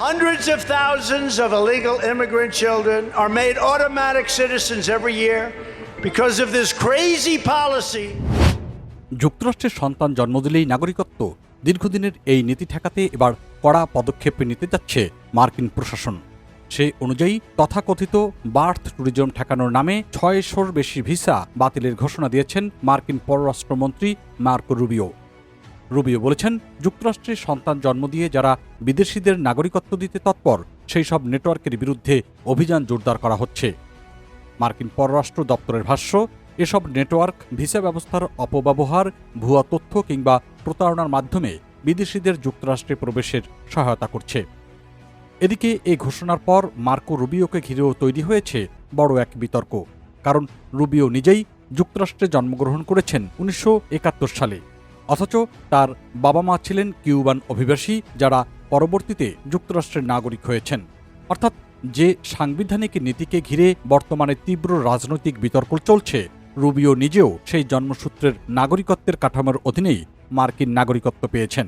Hundreds of thousands of illegal immigrant children are made automatic citizens every year because of this crazy policy. যুক্তরাষ্ট্রের সন্তান জন্ম দিলেই নাগরিকত্ব, দীর্ঘদিনের এই নীতি ঠেকাতে এবার কড়া পদক্ষেপ নিতে যাচ্ছে মার্কিন প্রশাসন। সেই অনুযায়ী তথাকথিত বার্থ ট্যুরিজম ঠেকানোর নামে 600-র বেশি ভিসা বাতিলের ঘোষণা দিয়েছেন মার্কিন পররাষ্ট্রমন্ত্রী মার্কো রুবিও। রুবিও বলেছেন, যুক্তরাষ্ট্রে সন্তান জন্ম দিয়ে যারা বিদেশিদের নাগরিকত্ব দিতে তৎপর সেই সব নেটওয়ার্কের বিরুদ্ধে অভিযান জোরদার করা হচ্ছে। মার্কিন পররাষ্ট্র দপ্তরের ভাষ্য, এসব নেটওয়ার্ক ভিসা ব্যবস্থার অপব্যবহার, ভুয়া তথ্য কিংবা প্রতারণার মাধ্যমে বিদেশিদের যুক্তরাষ্ট্রে প্রবেশের সহায়তা করছে। এদিকে এই ঘোষণার পর মার্কো রুবিওকে ঘিরেও তৈরি হয়েছে বড় এক বিতর্ক। কারণ রুবিও নিজেই যুক্তরাষ্ট্রে জন্মগ্রহণ করেছেন 1971 সালে, অথচ তার বাবা মা ছিলেন কিউবান অভিবাসী যারা পরবর্তীতে যুক্তরাষ্ট্রের নাগরিক হয়েছেন। অর্থাৎ যে সাংবিধানিক নীতিকে ঘিরে বর্তমানে তীব্র রাজনৈতিক বিতর্ক চলছে, রুবিও নিজেও সেই জন্মসূত্রের নাগরিকত্বের কাঠামোর অধীনেই মার্কিন নাগরিকত্ব পেয়েছেন।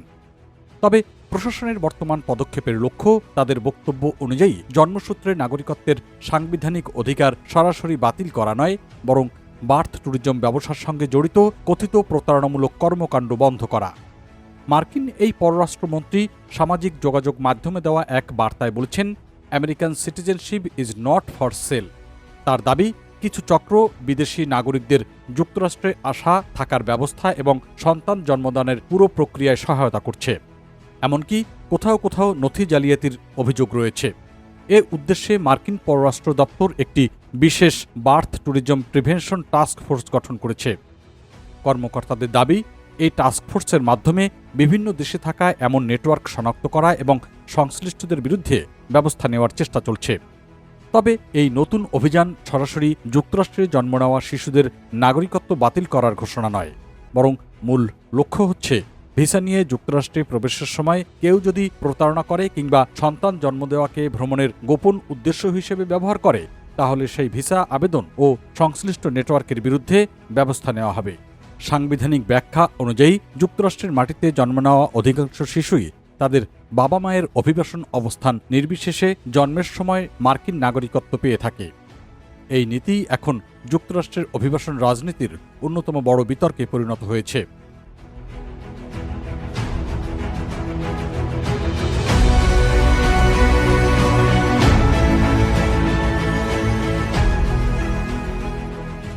তবে প্রশাসনের বর্তমান পদক্ষেপের লক্ষ্য তাদের বক্তব্য অনুযায়ী জন্মসূত্রের নাগরিকত্বের সাংবিধানিক অধিকার সরাসরি বাতিল করা নয়, বরং বার্থ ট্যুরিজম ব্যবসার সঙ্গে জড়িত কথিত প্রতারণামূলক কর্মকাণ্ড বন্ধ করা। মার্কিন এই পররাষ্ট্রমন্ত্রী সামাজিক যোগাযোগ মাধ্যমে দেওয়া এক বার্তায় বলেছেন, American citizenship is not for sale. তার দাবি, কিছু চক্র বিদেশি নাগরিকদের যুক্তরাষ্ট্রে আসা, থাকার ব্যবস্থা এবং সন্তান জন্মদানের পুরো প্রক্রিয়ায় সহায়তা করছে। এমনকি কোথাও কোথাও নথি জালিয়াতির অভিযোগ রয়েছে। এ উদ্দেশ্যে মার্কিন পররাষ্ট্র দপ্তর একটি বিশেষ birth tourism prevention task force গঠন করেছে। কর্মকর্তাদের দাবি, এই টাস্কফোর্সের মাধ্যমে বিভিন্ন দেশে থাকা এমন নেটওয়ার্ক শনাক্ত করা এবং সংশ্লিষ্টদের বিরুদ্ধে ব্যবস্থা নেওয়ার চেষ্টা চলছে। তবে এই নতুন অভিযান সরাসরি যুক্তরাষ্ট্রে জন্ম নেওয়া শিশুদের নাগরিকত্ব বাতিল করার ঘোষণা নয়, বরং মূল লক্ষ্য হচ্ছে ভিসা নিয়ে যুক্তরাষ্ট্রে প্রবেশের সময় কেউ যদি প্রতারণা করে কিংবা সন্তান জন্ম দেওয়াকে ভ্রমণের গোপন উদ্দেশ্য হিসেবে ব্যবহার করে, তাহলে সেই ভিসা আবেদন ও সংশ্লিষ্ট নেটওয়ার্কের বিরুদ্ধে ব্যবস্থা নেওয়া হবে। সাংবিধানিক ব্যাখ্যা অনুযায়ী যুক্তরাষ্ট্রের মাটিতে জন্ম নেওয়া অধিকাংশ শিশুই তাদের বাবা মায়ের অভিবাসন অবস্থান নির্বিশেষে জন্মের সময় মার্কিন নাগরিকত্ব পেয়ে থাকে। এই নীতি এখন যুক্তরাষ্ট্রের অভিবাসন রাজনীতির অন্যতম বড় বিতর্কে পরিণত হয়েছে।